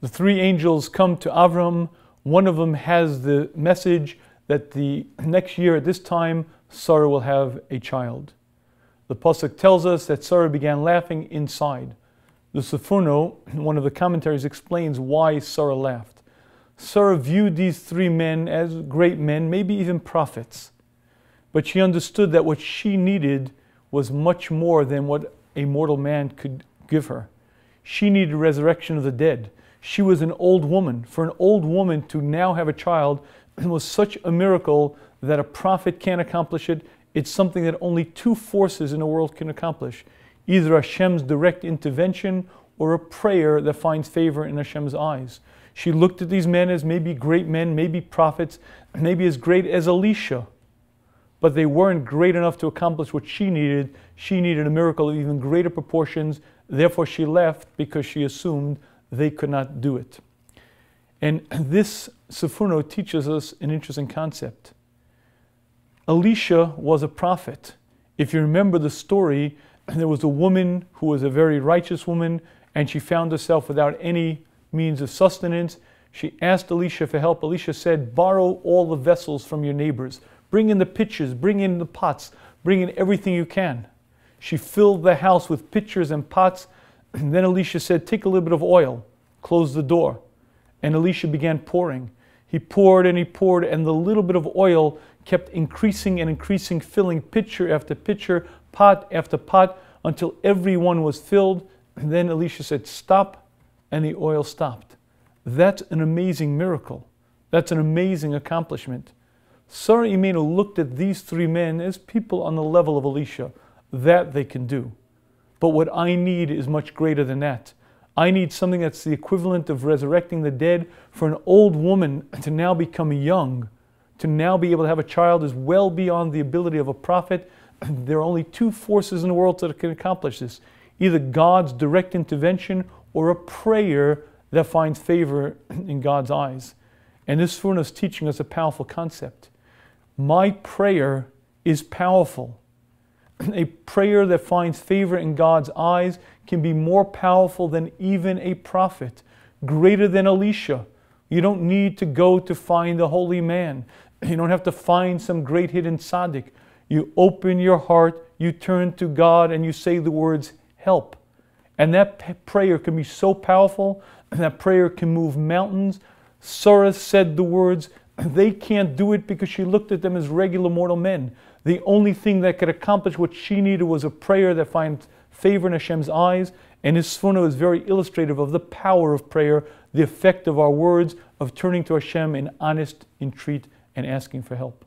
The three angels come to Avram. One of them has the message that the next year at this time, Sarah will have a child. The pasuk tells us that Sarah began laughing inside. The Seforno, one of the commentaries, explains why Sarah laughed. Sarah viewed these three men as great men, maybe even prophets. But she understood that what she needed was much more than what a mortal man could give her. She needed resurrection of the dead. She was an old woman. For an old woman to now have a child was such a miracle that a prophet can't accomplish it. It's something that only two forces in the world can accomplish. Either Hashem's direct intervention or a prayer that finds favor in Hashem's eyes. She looked at these men as maybe great men, maybe prophets, maybe as great as Elisha. But they weren't great enough to accomplish what she needed. She needed a miracle of even greater proportions. Therefore she left because she assumed they could not do it. And this Seforno teaches us an interesting concept. Elisha was a prophet. If you remember the story, there was a woman who was a very righteous woman, and she found herself without any means of sustenance. She asked Elisha for help. Elisha said, borrow all the vessels from your neighbors. Bring in the pitchers, bring in the pots, bring in everything you can. She filled the house with pitchers and pots. And then Elisha said, take a little bit of oil, close the door. And Elisha began pouring. He poured, and the little bit of oil kept increasing and increasing, filling pitcher after pitcher, pot after pot, until everyone was filled. And then Elisha said, stop, and the oil stopped. That's an amazing miracle. That's an amazing accomplishment. Sarah Imenu looked at these three men as people on the level of Elisha. That they can do. But what I need is much greater than that. I need something that's the equivalent of resurrecting the dead. For an old woman to now become young, to now be able to have a child, is well beyond the ability of a prophet. There are only two forces in the world that can accomplish this. Either God's direct intervention or a prayer that finds favor in God's eyes. And this Seforno is teaching us a powerful concept. My prayer is powerful. A prayer that finds favor in God's eyes can be more powerful than even a prophet, greater than Elisha. You don't need to go to find the holy man. You don't have to find some great hidden tzaddik. You open your heart, you turn to God, and you say the words, help. And that prayer can be so powerful, and that prayer can move mountains. Sarah said the words. They can't do it because she looked at them as regular mortal men. The only thing that could accomplish what she needed was a prayer that finds favor in Hashem's eyes. And this Seforno is very illustrative of the power of prayer, the effect of our words, of turning to Hashem in honest entreat and asking for help.